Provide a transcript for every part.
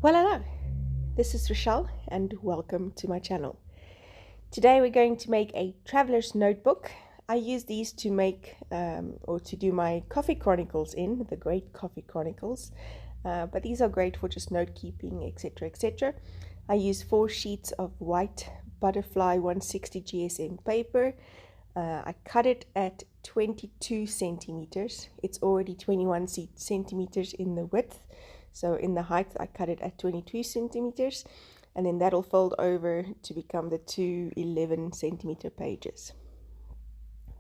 Well, hello, this is Rochelle and welcome to my channel. Today we're going to make a traveler's notebook. I use these to make or to do my coffee chronicles in, the Great Coffee Chronicles, but these are great for just note keeping, etc, etc. I use 4 sheets of white butterfly 160 GSM paper. I cut it at 22 centimeters. It's already 21 centimeters in the width. So in the height, I cut it at 22 centimeters, and then that'll fold over to become the two 11 centimeter pages.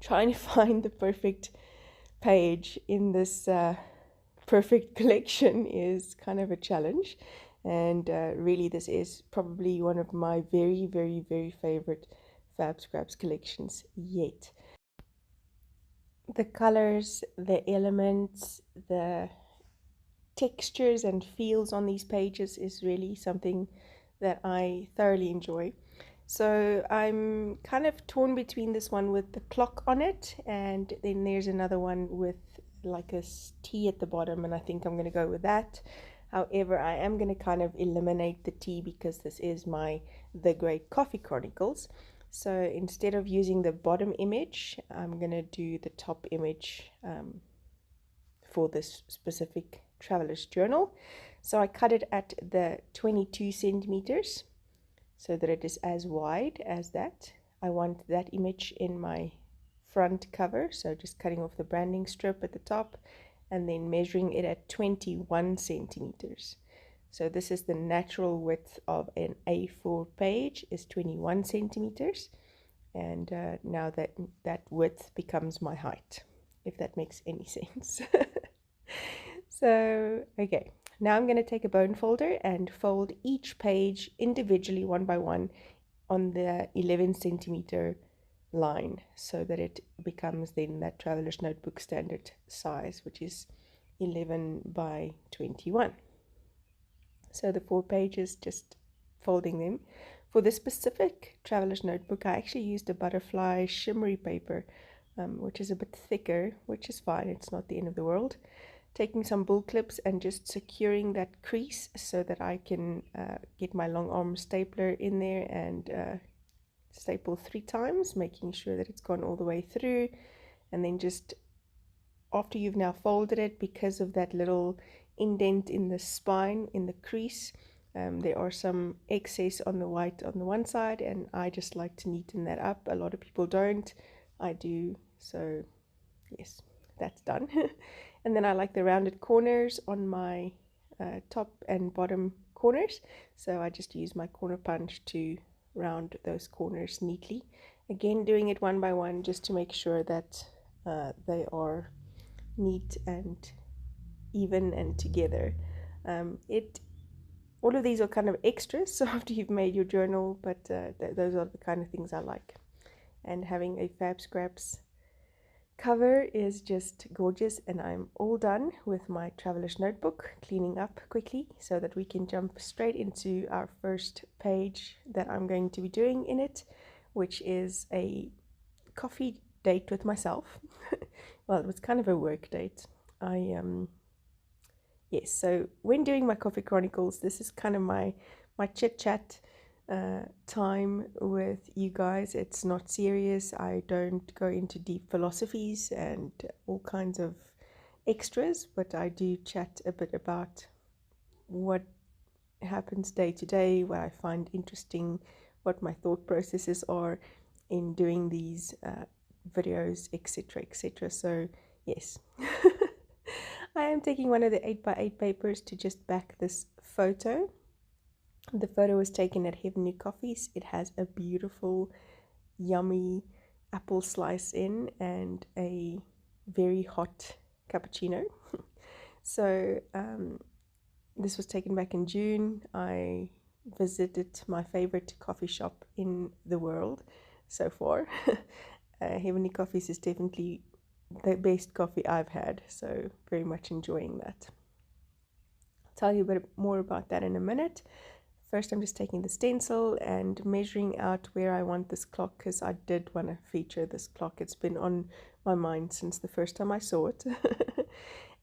Trying to find the perfect page in this perfect collection is kind of a challenge. And really, this is probably one of my very, very, very favorite FabScraps collections yet. The colors, the elements, the textures and feels on these pages is really something that I thoroughly enjoy. So I'm kind of torn between this one with the clock on it, and then there's another one with like a T at the bottom, and I think I'm going to go with that. However, I am going to kind of eliminate the T because this is The Great Coffee Chronicles. So instead of using the bottom image, I'm going to do the top image for this specific traveler's journal. So I cut it at the 22 centimeters so that it is as wide as that. I want that image in my front cover, so just cutting off the branding strip at the top and then measuring it at 21 centimeters. So this is the natural width of an A4 page is 21 centimeters, and now that width becomes my height, if that makes any sense. So, okay, now I'm going to take a bone folder and fold each page individually one by one on the 11 centimeter line so that it becomes then that traveler's notebook standard size, which is 11 by 21. So the 4 pages, just folding them. For this specific traveler's notebook, I actually used a butterfly shimmery paper, which is a bit thicker, which is fine. It's not the end of the world. Taking some bull clips and just securing that crease so that I can get my long arm stapler in there and staple 3 times, making sure that it's gone all the way through. And then just after you've now folded it, because of that little indent in the spine, in the crease, there are some excess on the white on the one side, and I just like to neaten that up. A lot of people don't. I do. So yes, that's done. And then I like the rounded corners on my top and bottom corners, so I just use my corner punch to round those corners neatly. Again, doing it one by one just to make sure that they are neat and even and together. All of these are kind of extras so after you've made your journal, but those are the kind of things I like. And having a FabScraps cover is just gorgeous, and I'm all done with my traveler's notebook, cleaning up quickly so that we can jump straight into our first page that I'm going to be doing in it, which is a coffee date with myself. Well, it was kind of a work date. Yes, so when doing my coffee chronicles, this is kind of my chit chat time with you guys. It's not serious. I don't go into deep philosophies and all kinds of extras, but I do chat a bit about what happens day to day, what I find interesting, what my thought processes are in doing these videos, etc, etc. So yes. I am taking one of the 8x8 papers to just back this photo. The photo was taken at Heavenly Coffees. It has a beautiful, yummy apple slice in and a very hot cappuccino. So this was taken back in June. I visited my favorite coffee shop in the world so far. Heavenly Coffees is definitely the best coffee I've had, so very much enjoying that. I'll tell you a bit more about that in a minute. First, I'm just taking the stencil and measuring out where I want this clock, because I did want to feature this clock. It's been on my mind since the first time I saw it.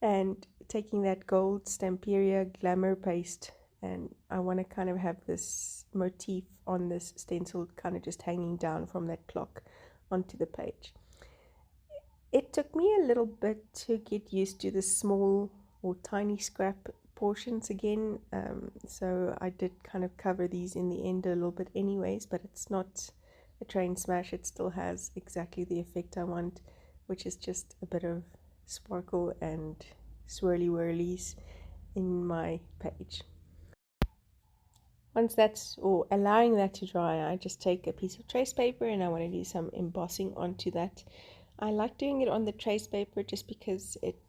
And taking that gold Stamperia Glamour Paste and I want to kind of have this motif on this stencil kind of just hanging down from that clock onto the page. It took me a little bit to get used to the small or tiny scrap portions again, so I did kind of cover these in the end a little bit anyways, but it's not a train smash. It still has exactly the effect I want, which is just a bit of sparkle and swirly whirlies in my page. Once that's, or allowing that to dry, I just take a piece of trace paper and I want to do some embossing onto that. I like doing it on the trace paper just because it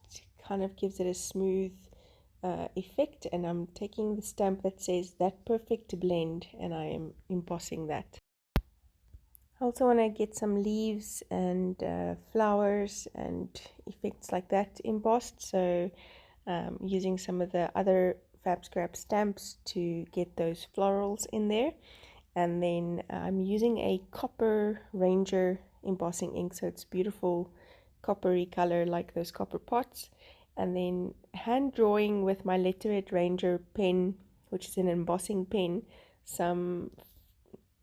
kind of gives it a smooth effect, and I'm taking the stamp that says "that perfect blend" and I am embossing that. I also want to get some leaves and flowers and effects like that embossed, so using some of the other FabScraps stamps to get those florals in there. And then I'm using a copper Ranger embossing ink, so it's beautiful coppery color like those copper pots. And then hand drawing with my Letterhead Ranger pen, which is an embossing pen, some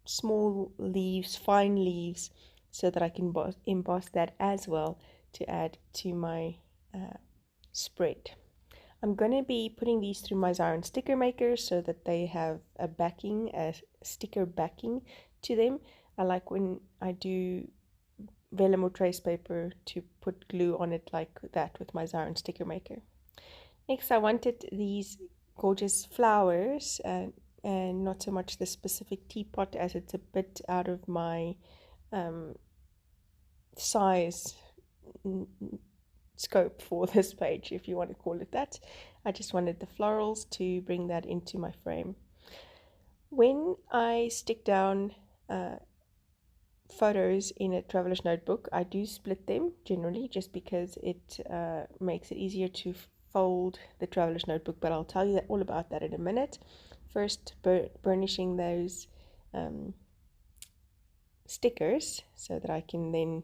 small leaves, fine leaves, so that I can emboss that as well to add to my spread. I'm going to be putting these through my Xyron sticker maker so that they have a backing, a sticker backing to them. I like when I do vellum or trace paper to put glue on it like that with my Xyron sticker maker. Next, I wanted these gorgeous flowers and not so much the specific teapot, as it's a bit out of my size scope for this page, if you want to call it that. I just wanted the florals to bring that into my frame. When I stick down photos in a traveler's notebook, I do split them generally just because it makes it easier to fold the traveler's notebook, but I'll tell you all about that in a minute. First, burnishing those stickers so that I can then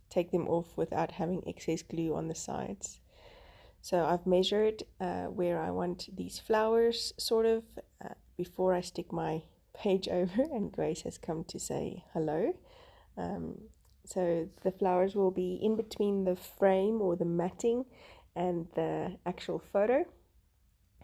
take them off without having excess glue on the sides. So I've measured where I want these flowers sort of before I stick my page over, and Grace has come to say hello. So the flowers will be in between the frame or the matting and the actual photo,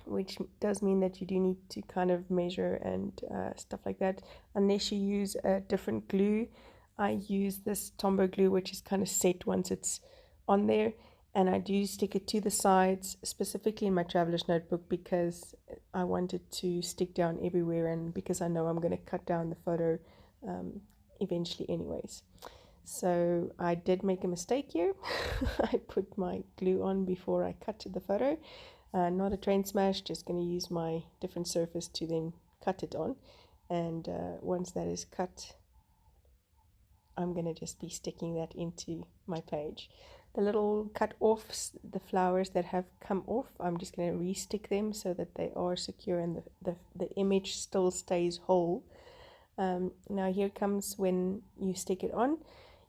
which does mean that you do need to kind of measure and stuff like that, unless you use a different glue. I use this Tombow glue, which is kind of set once it's on there, and I do stick it to the sides, specifically in my traveler's notebook, because I want it to stick down everywhere, and because I know I'm going to cut down the photo eventually anyways. So I did make a mistake here. I put my glue on before I cut the photo. Not a train smash, just going to use my different surface to then cut it on. And once that is cut, I'm going to just be sticking that into my page. The little cut offs, the flowers that have come off, I'm just going to re-stick them so that they are secure and the image still stays whole. Now here comes when you stick it on.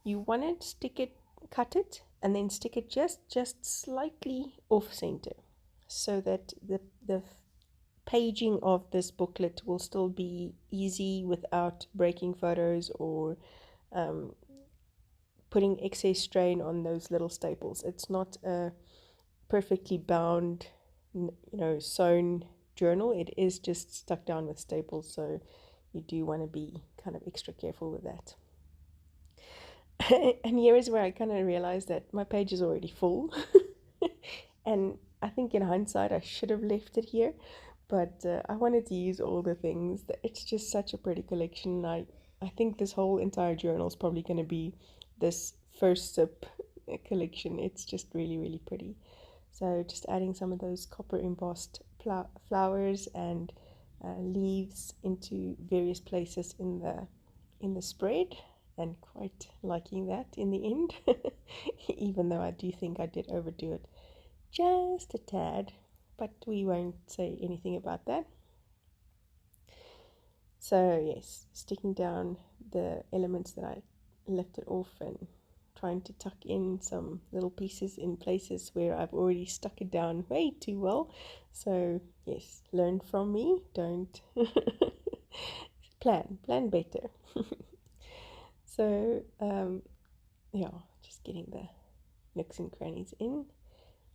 You want to stick it, cut it, and then stick it just slightly off center, so that the paging of this booklet will still be easy without breaking photos or putting excess strain on those little staples. It's not a perfectly bound, sewn journal. It is just stuck down with staples, so you do want to be kind of extra careful with that. And here is where I kind of realized that my page is already full. And I think in hindsight I should have left it here, but I wanted to use all the things. It's just such a pretty collection. I think this whole entire journal is probably going to be this first sip collection. It's just really, really pretty. So just adding some of those copper embossed flowers and leaves into various places in the spread, and quite liking that in the end. Even though I do think I did overdo it just a tad, but we won't say anything about that. So yes, sticking down the elements that I lifted off and trying to tuck in some little pieces in places where I've already stuck it down way too well. So yes, learn from me, don't plan better. So yeah, just getting the nooks and crannies in,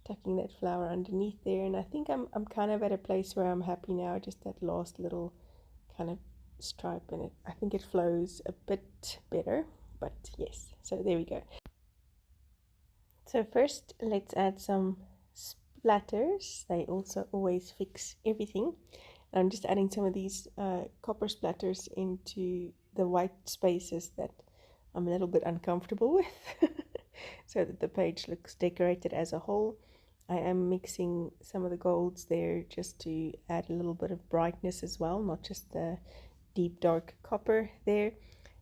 tucking that flower underneath there, and I think I'm kind of at a place where I'm happy now. Just that last little kind of stripe in it, I think it flows a bit better, but yes, so there we go. So first let's add some splatters. They also always fix everything. I'm just adding some of these copper splatters into the white spaces that I'm a little bit uncomfortable with so that the page looks decorated as a whole. I am mixing some of the golds there just to add a little bit of brightness as well, not just the deep dark copper there.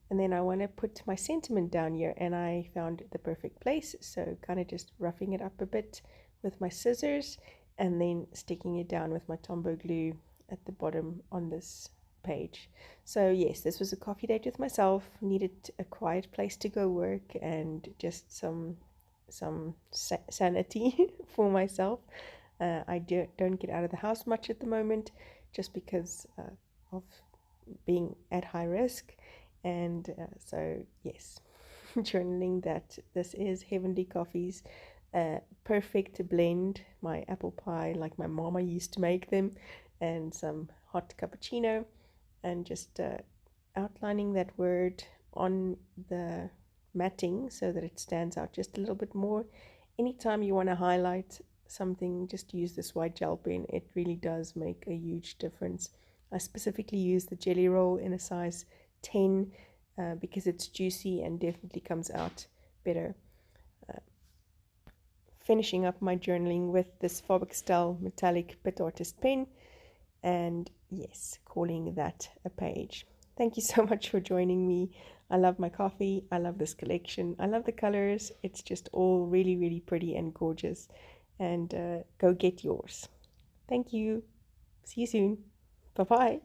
And then I want to put my sentiment down here, and I found the perfect place, so kind of just roughing it up a bit with my scissors and then sticking it down with my Tombow glue at the bottom on this page. So yes, this was a coffee date with myself, needed a quiet place to go work and just some sanity for myself. I don't get out of the house much at the moment just because of being at high risk, and so yes, journaling that this is Heavenly Coffee's perfect blend, my apple pie like my mama used to make them, and some hot cappuccino, and just outlining that word on the matting so that it stands out just a little bit more. Anytime you want to highlight something, just use this white gel pen. It really does make a huge difference. I specifically use the jelly roll in a size 10 because it's juicy and definitely comes out better. Finishing up my journaling with this FabScraps metallic Pit Artist pen, and yes, calling that a page. Thank you so much for joining me. I love my coffee. I love this collection. I love the colors. It's just all really, really pretty and gorgeous. And go get yours. Thank you. See you soon. Bye-bye.